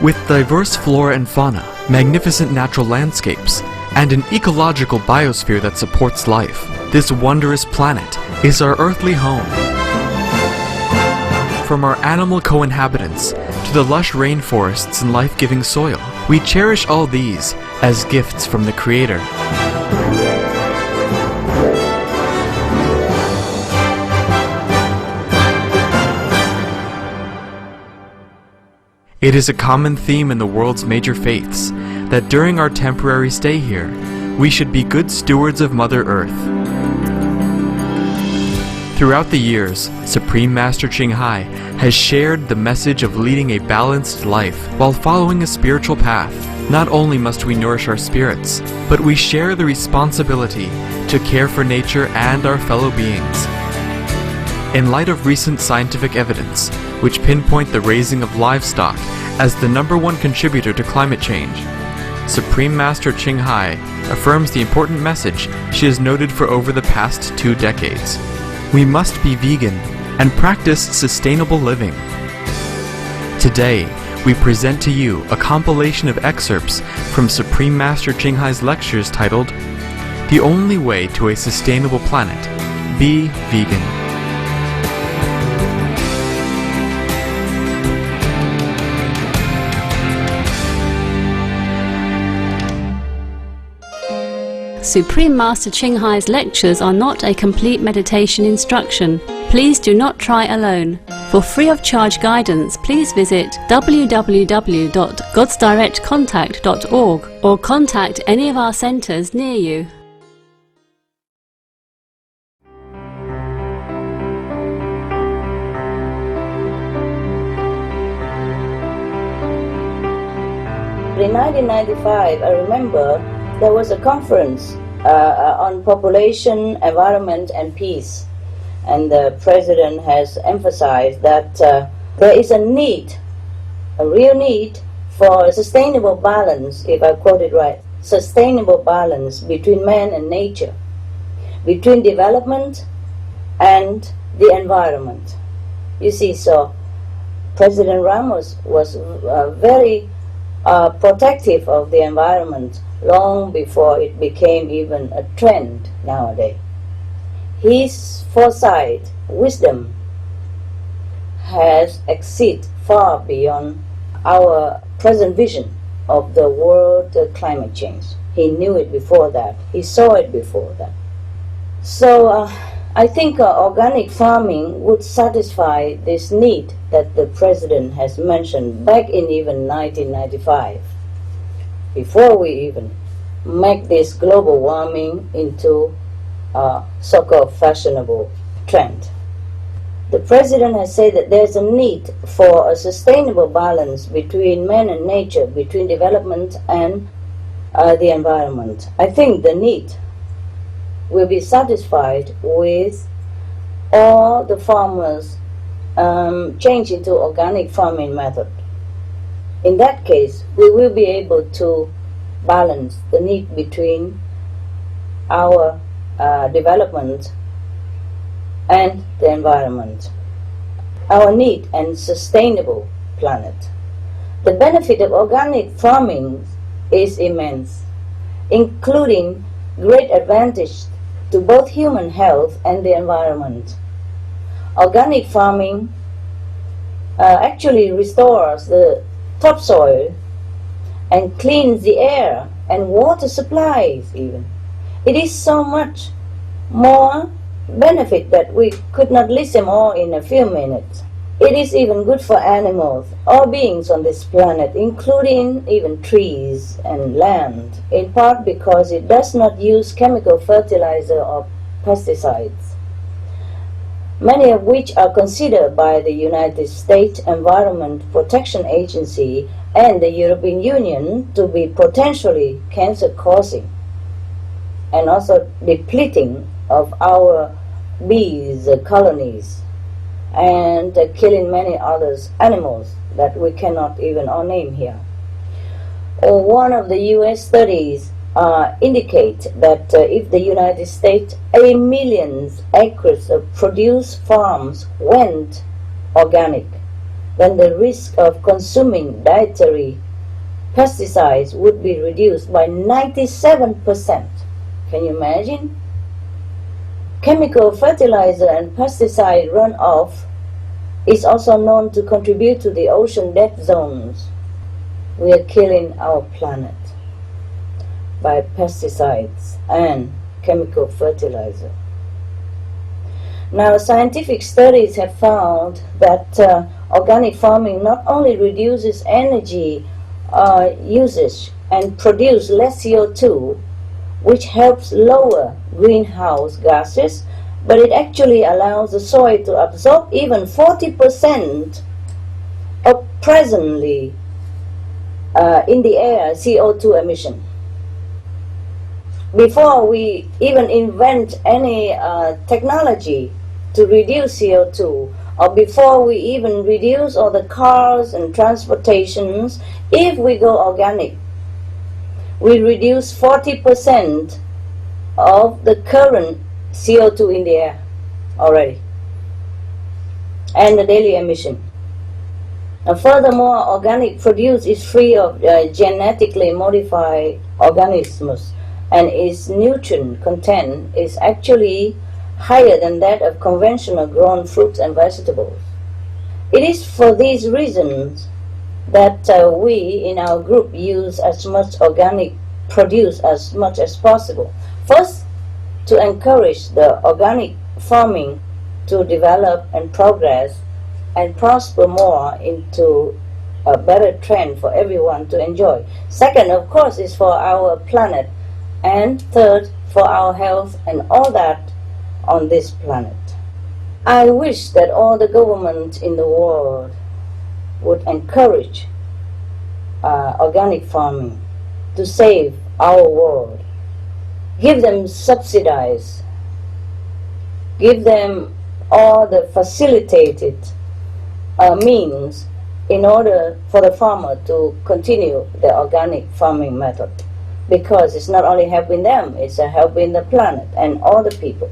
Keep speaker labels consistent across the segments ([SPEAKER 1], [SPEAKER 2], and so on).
[SPEAKER 1] With diverse flora and fauna, magnificent natural landscapes, and an ecological biosphere that supports life, this wondrous planet is our earthly home. From our animal co-inhabitants to the lush rainforests and life-giving soil, we cherish all these as gifts from the Creator. It is a common theme in the world's major faiths that during our temporary stay here, we should be good stewards of Mother Earth. Throughout the years, Supreme Master Ching Hai has shared the message of leading a balanced life while following a spiritual path. Not only must we nourish our spirits, but we share the responsibility to care for nature and our fellow beings. In light of recent scientific evidence, which pinpoint the raising of livestock as the #1 contributor to climate change, Supreme Master Ching Hai affirms the important message she has noted for over the past 2 decades. We must be vegan and practice sustainable living. Today, we present to you a compilation of excerpts from Supreme Master Ching Hai's lectures titled, The Only Way to a Sustainable Planet, Be Vegan.
[SPEAKER 2] Supreme Master Ching Hai's lectures are not a complete meditation instruction. Please do not try alone. For free of charge guidance, please visit www.godsdirectcontact.org or contact any of our centers near you.
[SPEAKER 3] In 1995, I remember there was a conference on population, environment and peace, and the president has emphasized that there is a need, a real need for a sustainable balance, if I quote it right, sustainable balance between man and nature, between development and the environment. You see, so President Ramos was very protective of the environment long before it became even a trend nowadays. His foresight, wisdom, has exceeded far beyond our present vision of the world climate change. He knew it before that. He saw it before that. So I think organic farming would satisfy this need that the president has mentioned back in even 1995, before we even make this global warming into a so-called fashionable trend. The president has said that there's a need for a sustainable balance between man and nature, between development and the environment. I think the need will be satisfied with all the farmers change into organic farming method. In that case, we will be able to balance the need between our development and the environment, our need and sustainable planet. The benefit of organic farming is immense, including great advantage to both human health and the environment. Organic farming actually restores the topsoil and cleans the air and water supplies even. It is so much more benefit that we could not list them all in a few minutes. It is even good for animals, all beings on this planet, including even trees and land, in part because it does not use chemical fertilizer or pesticides, many of which are considered by the United States Environment Protection Agency and the European Union to be potentially cancer-causing and also depleting of our bees colonies and killing many other animals that we cannot even all name here. One of the US studies indicate that if the United States, 8 million acres of produce farms went organic, then the risk of consuming dietary pesticides would be reduced by 97%. Can you imagine? Chemical fertilizer and pesticide runoff is also known to contribute to the ocean dead zones. We are killing our planet by pesticides and chemical fertilizer. Now, scientific studies have found that organic farming not only reduces energy usage and produce less CO2, which helps lower greenhouse gases, but it actually allows the soil to absorb even 40% of presently in the air CO2 emission. Before we even invent any technology to reduce CO2, or before we even reduce all the cars and transportations, if we go organic, we reduce 40% of the current CO2 in the air already, and the daily emission. And furthermore, organic produce is free of genetically modified organisms, and its nutrient content is actually higher than that of conventional grown fruits and vegetables. It is for these reasons that we in our group use as much organic produce as much as possible. First, to encourage the organic farming to develop and progress and prosper more into a better trend for everyone to enjoy. Second, of course, is for our planet. And third, for our health and all that on this planet. I wish that all the governments in the world would encourage organic farming to save our world. Give them subsidies. Give them all the facilitated means in order for the farmer to continue the organic farming method. Because it's not only helping them, it's helping the planet and all the people.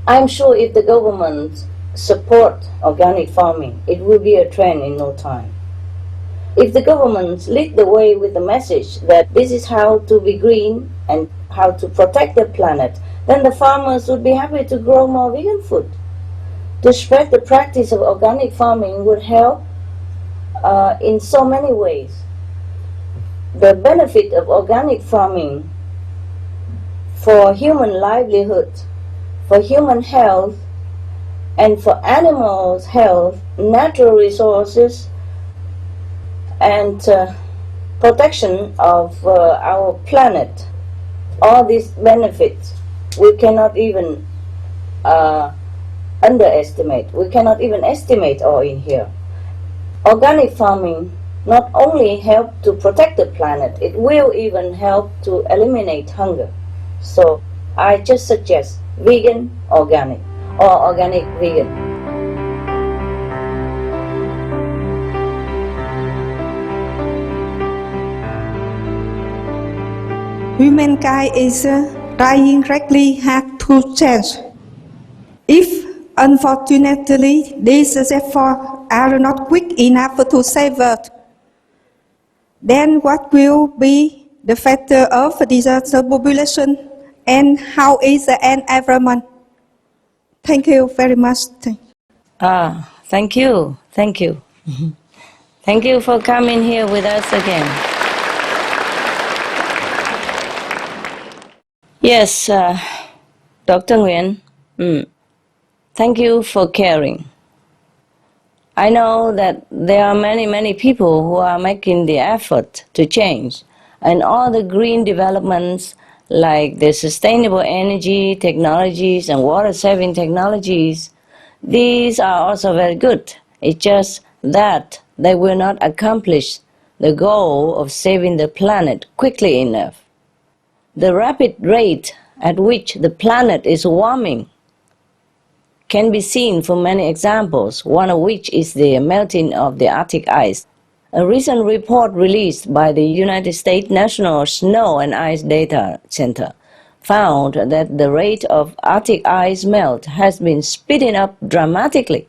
[SPEAKER 3] I'm sure if the government support organic farming, it will be a trend in no time. If the government lead the way with the message that this is how to be green and how to protect the planet, then the farmers would be happy to grow more vegan food. To spread the practice of organic farming would help in so many ways. The benefit of organic farming for human livelihood, for human health, and for animals' health, natural resources, and protection of our planet. All these benefits we cannot even underestimate. We cannot even estimate all in here. Organic farming not only help to protect the planet, it will even help to eliminate hunger. So I just suggest vegan organic or organic vegan.
[SPEAKER 4] Humankind is trying greatly hard to change. If unfortunately these efforts are not quick enough to save Earth, then what will be the fate of disaster population and how is the environment? Thank you very much.
[SPEAKER 3] Thank you. Thank you. Thank you for coming here with us again. Yes, Dr. Nguyen, thank you for caring. I know that there are many people who are making the effort to change, and all the green developments like the sustainable energy technologies and water-saving technologies, these are also very good. It's just that they will not accomplish the goal of saving the planet quickly enough. The rapid rate at which the planet is warming can be seen from many examples, one of which is the melting of the Arctic ice. A recent report released by the United States National Snow and Ice Data Center found that the rate of Arctic ice melt has been speeding up dramatically.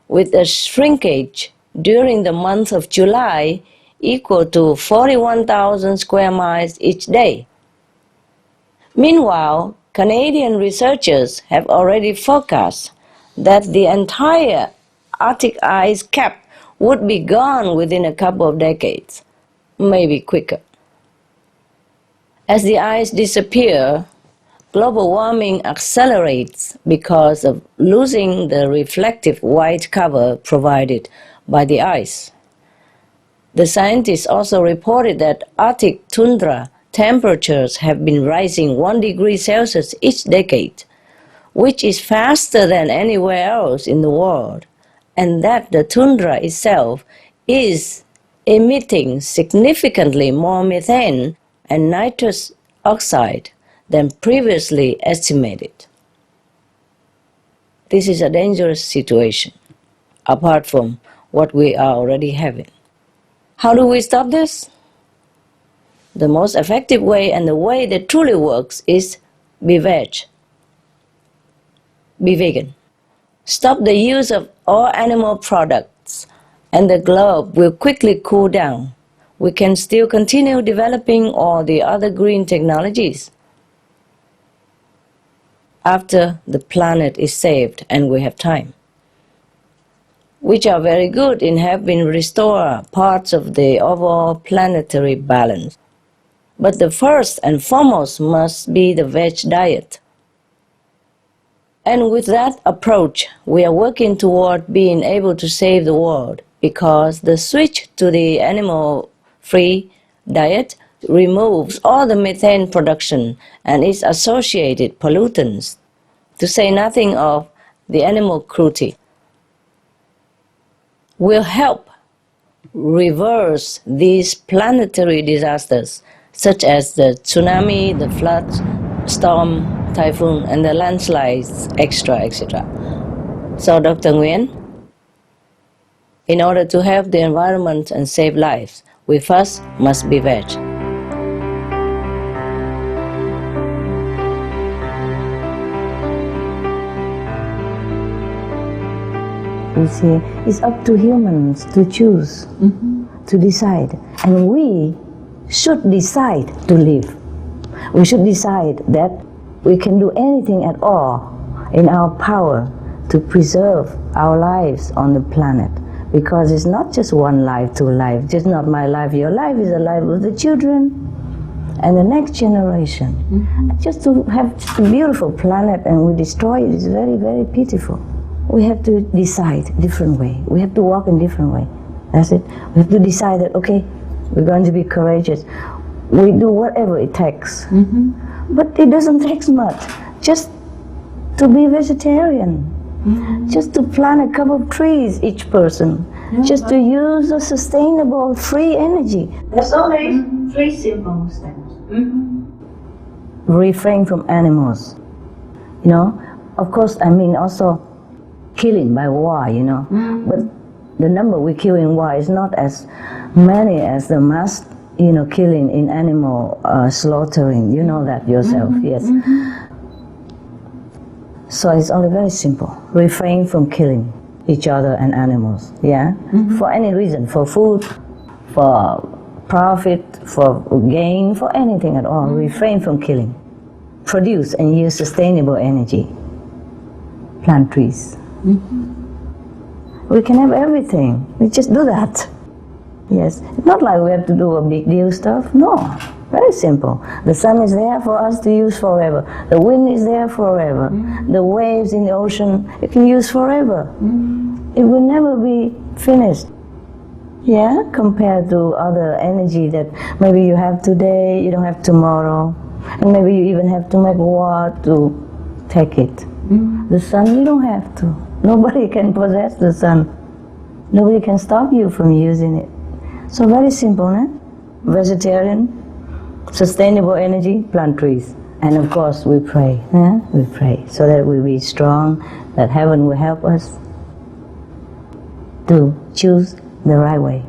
[SPEAKER 3] with a shrinkage during the month of July equal to 41,000 square miles each day. Meanwhile, Canadian researchers have already forecast that the entire Arctic ice cap would be gone within a couple of decades, maybe quicker. As the ice disappears, global warming accelerates because of losing the reflective white cover provided by the ice. The scientists also reported that Arctic tundra temperatures have been rising 1 degree Celsius each decade, which is faster than anywhere else in the world, and that the tundra itself is emitting significantly more methane and nitrous oxide than previously estimated. This is a dangerous situation, apart from what we are already having. How do we stop this? The most effective way, and the way that truly works, is be veg. Be vegan. Stop the use of all animal products, and the globe will quickly cool down. We can still continue developing all the other green technologies after the planet is saved and we have time, which are very good in helping restore parts of the overall planetary balance. But the first and foremost must be the veg diet. And with that approach, we are working toward being able to save the world, because the switch to the animal-free diet removes all the methane production and its associated pollutants, to say nothing of the animal cruelty. Will help reverse these planetary disasters, such as the tsunami, the floods, storm, typhoon, and the landslides, etc. So, Dr. Nguyen, in order to help the environment and save lives, we first must be veg. You see, it's up to humans to choose, to decide. And we should decide to live. We should decide that we can do anything at all in our power to preserve our lives on the planet. Because it's not just one life, two lives, just not my life, your life is the life of the children and the next generation. Just to have just a beautiful planet and we destroy it is very, very pitiful. We have to decide a different way. We have to walk in a different way. That's it. We have to decide that, okay, we're going to be courageous. We do whatever it takes. But it doesn't take much. Just to be vegetarian. Just to plant a couple of trees, each person. Just to use a sustainable, free energy. That's all it is. 3 simple steps. Refrain from animals. You know, of course, I mean also killing by war, you know. But the number we kill in war is not as many as the mass, you know, killing in animal slaughtering. You know that yourself, yes. So it's only very simple. Refrain from killing each other and animals, yeah? For any reason, for food, for profit, for gain, for anything at all. Refrain from killing. Produce and use sustainable energy. Plant trees. We can have everything. We just do that. Yes. It's not like we have to do a big deal stuff. No. Very simple. The sun is there for us to use forever. The wind is there forever. The waves in the ocean, you can use forever. It will never be finished. Yeah, compared to other energy that maybe you have today, you don't have tomorrow. And maybe you even have to make war to take it. The sun, you don't have to. Nobody can possess the sun. Nobody can stop you from using it. So very simple, eh? Vegetarian, sustainable energy, plant trees. And of course we pray, we pray so that we be strong, that heaven will help us to choose the right way.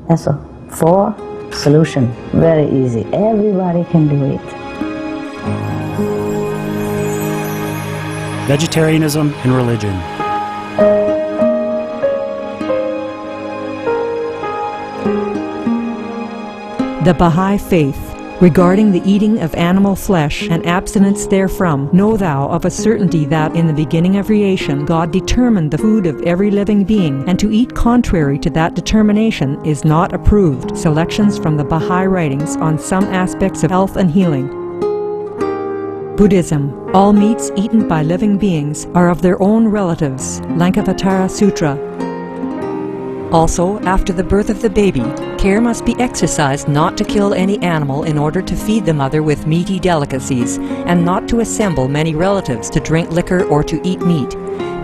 [SPEAKER 3] That's all. 4 solution, very easy. Everybody can do it.
[SPEAKER 5] Vegetarianism and religion. The Baha'i Faith. Regarding the eating of animal flesh and abstinence therefrom, know thou of a certainty that in the beginning of creation God determined the food of every living being, and to eat contrary to that determination is not approved. Selections from the Baha'i writings on some aspects of health and healing. Buddhism. All meats eaten by living beings are of their own relatives. Lankavatara Sutra. Also, after the birth of the baby, care must be exercised not to kill any animal in order to feed the mother with meaty delicacies, and not to assemble many relatives to drink liquor or to eat meat,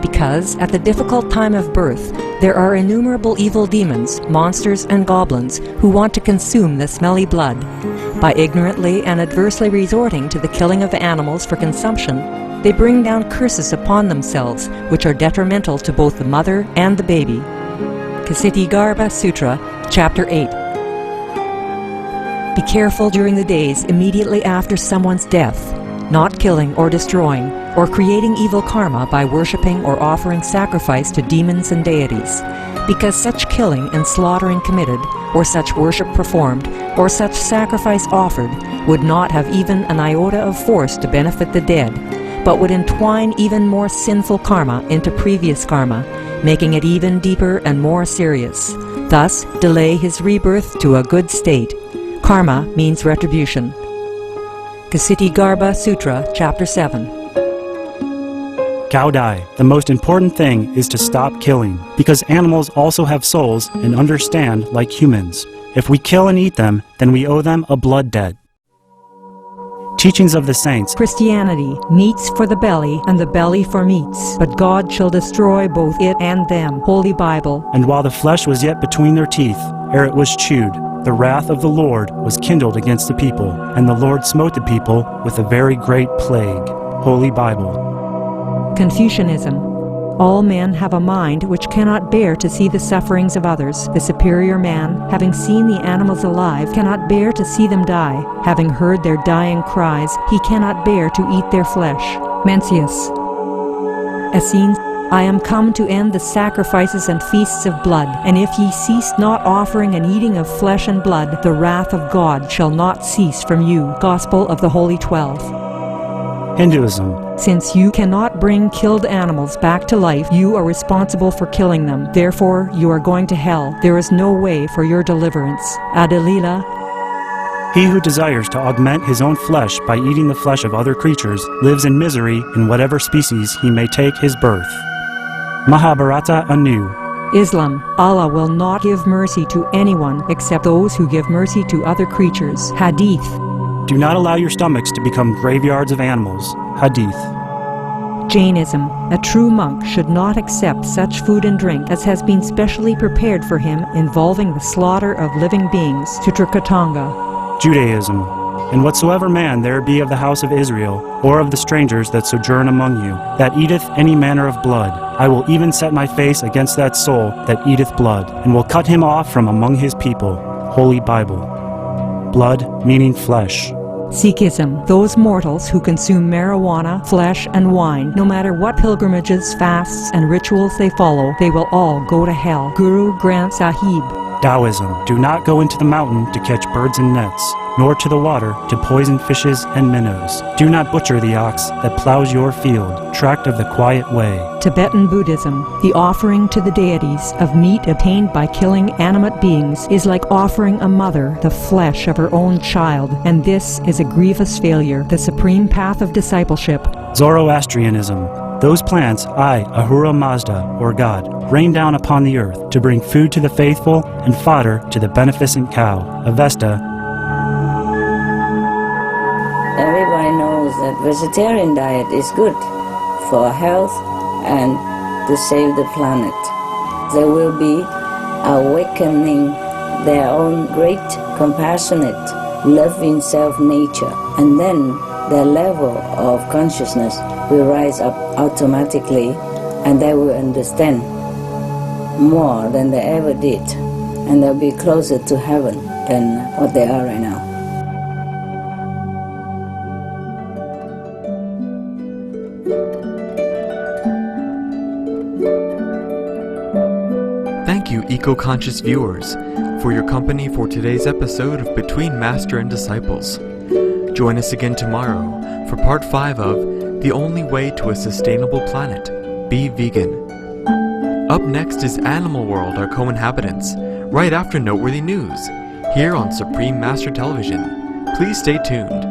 [SPEAKER 5] because at the difficult time of birth there are innumerable evil demons, monsters, and goblins who want to consume the smelly blood. By ignorantly and adversely resorting to the killing of animals for consumption, they bring down curses upon themselves, which are detrimental to both the mother and the baby. Ksitigarbha Sutra, Chapter 8. Be careful during the days immediately after someone's death, not killing or destroying, or creating evil karma by worshipping or offering sacrifice to demons and deities, because such killing and slaughtering committed, or such worship performed, or such sacrifice offered, would not have even an iota of force to benefit the dead, but would entwine even more sinful karma into previous karma, making it even deeper and more serious, thus delay his rebirth to a good state. Karma means retribution. Ksitigarbha Sutra, Chapter 7.
[SPEAKER 6] Gaudai, the most important thing is to stop killing, because animals also have souls and understand like humans. If we kill and eat them, then we owe them a blood debt. Teachings of the Saints.
[SPEAKER 5] Christianity. Meats for the belly, and the belly for meats. But God shall destroy both it and them. Holy Bible.
[SPEAKER 6] And while the flesh was yet between their teeth, ere it was chewed, the wrath of the Lord was kindled against the people, and the Lord smote the people with a very great plague. Holy Bible.
[SPEAKER 5] Confucianism. All men have a mind which cannot bear to see the sufferings of others. The superior man, having seen the animals alive, cannot bear to see them die. Having heard their dying cries, he cannot bear to eat their flesh. Mencius. Essenes. I am come to end the sacrifices and feasts of blood, and if ye cease not offering and eating of flesh and blood, the wrath of God shall not cease from you. Gospel of the Holy 12.
[SPEAKER 6] Hinduism.
[SPEAKER 5] Since you cannot bring killed animals back to life, you are responsible for killing them. Therefore, you are going to hell. There is no way for your deliverance. Adalila.
[SPEAKER 6] He who desires to augment his own flesh by eating the flesh of other creatures lives in misery in whatever species he may take his birth. Mahabharata anew.
[SPEAKER 5] Islam. Allah will not give mercy to anyone except those who give mercy to other creatures. Hadith.
[SPEAKER 6] Do not allow your stomachs to become graveyards of animals. Hadith.
[SPEAKER 5] Jainism. A true monk should not accept such food and drink as has been specially prepared for him involving the slaughter of living beings. Sutrakatanga.
[SPEAKER 6] Judaism. And whatsoever man there be of the house of Israel, or of the strangers that sojourn among you, that eateth any manner of blood, I will even set my face against that soul that eateth blood, and will cut him off from among his people. Holy Bible. Blood meaning flesh.
[SPEAKER 5] Sikhism. Those mortals who consume marijuana, flesh, and wine, no matter what pilgrimages, fasts, and rituals they follow, they will all go to hell. Guru Granth Sahib.
[SPEAKER 6] Taoism. Do not go into the mountain to catch birds and nets, nor to the water to poison fishes and minnows. Do not butcher the ox that plows your field, tract of the quiet way.
[SPEAKER 5] Tibetan Buddhism. The offering to the deities of meat obtained by killing animate beings is like offering a mother the flesh of her own child, and this is a grievous failure. The supreme path of discipleship.
[SPEAKER 6] Zoroastrianism. Those plants I, Ahura Mazda, or God, rain down upon the earth to bring food to the faithful and fodder to the beneficent cow. Avesta.
[SPEAKER 3] Everybody knows that vegetarian diet is good for health and to save the planet. They will be awakening their own great compassionate, loving self-nature, and then their level of consciousness will rise up automatically, and they will understand more than they ever did, and they'll be closer to heaven than what they are right now.
[SPEAKER 1] Thank you, eco-conscious viewers, for your company for today's episode of Between Master and Disciples. Join us again tomorrow for part 5 of The Only Way to a Sustainable Planet. Be vegan. Up next is Animal World, our co-inhabitants, right after noteworthy news, here on Supreme Master Television. Please stay tuned.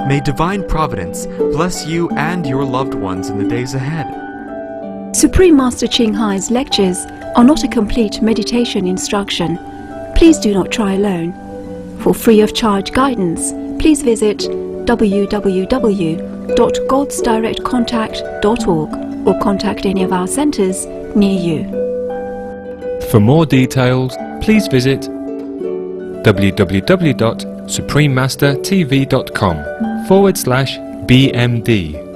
[SPEAKER 1] May Divine Providence bless you and your loved ones in the days ahead.
[SPEAKER 7] Supreme Master Ching Hai's lectures are not a complete meditation instruction. Please do not try alone. For free of charge guidance, please visit www.godsdirectcontact.org or contact any of our centers near you.
[SPEAKER 8] For more details, please visit www.suprememastertv.com/BMD.